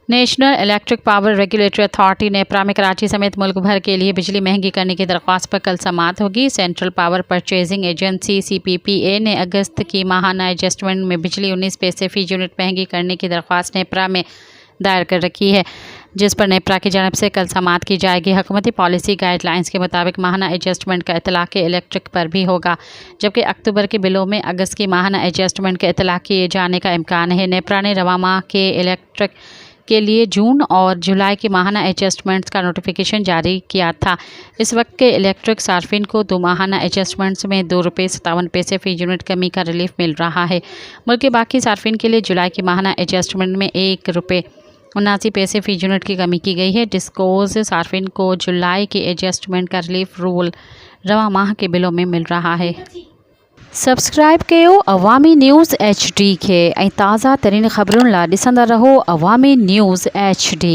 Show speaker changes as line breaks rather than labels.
National electric power regulatory authority NEPRA में कराची समेत मुल्क भर के लिए बिजली महंगी करने की दरख्वास्त पर कल समाअत होगी। Central power purchasing agency CPPA ने अगस्त की माहाना एडजस्टमेंट में बिजली 19 पैसे फी यूनिट महंगी करने की दरख्वास्त नेपरा में दायर कर रखी है, जिस पर नेपरा की जानब से कल समाअत की जाएगी। हुकूमती पॉलिसी गाइडलाइंस के मुताबिक माहाना एडजस्टमेंट का इतलाक़ इलेक्ट्रिक पर भी होगा, जबकि अक्टूबर के बिलों में अगस्त की माहाना एडजस्टमेंट के इतलाक़ किए जाने का इम्कान है। नेपरा ने रवा माह के इलेक्ट्रिक के लिए जून और जुलाई की माहाना एडजस्टमेंट्स का नोटिफिकेशन जारी किया था। इस वक्त के इलेक्ट्रिक सार्फिन को 2 माहाना एडजस्टमेंट्स में ₹2.57 फ़ी यूनिट कमी का रिलीफ मिल रहा है। मुल्क के बाकी सार्फिन के लिए जुलाई की माहाना एडजस्टमेंट में ₹1.79 फ़ी यूनिट की कमी की गई है। डिस्कोज सार्फिन को जुलाई की एडजस्टमेंट का रिलीफ रूल रवा माह के बिलों में मिल रहा है। सब्सक्राइब कयो अवामी न्यूज़ HD खे ऐं ताज़ा तरीन ख़बरुनि लाइ ॾिसंदा रहो अवामी न्यूज़ HD।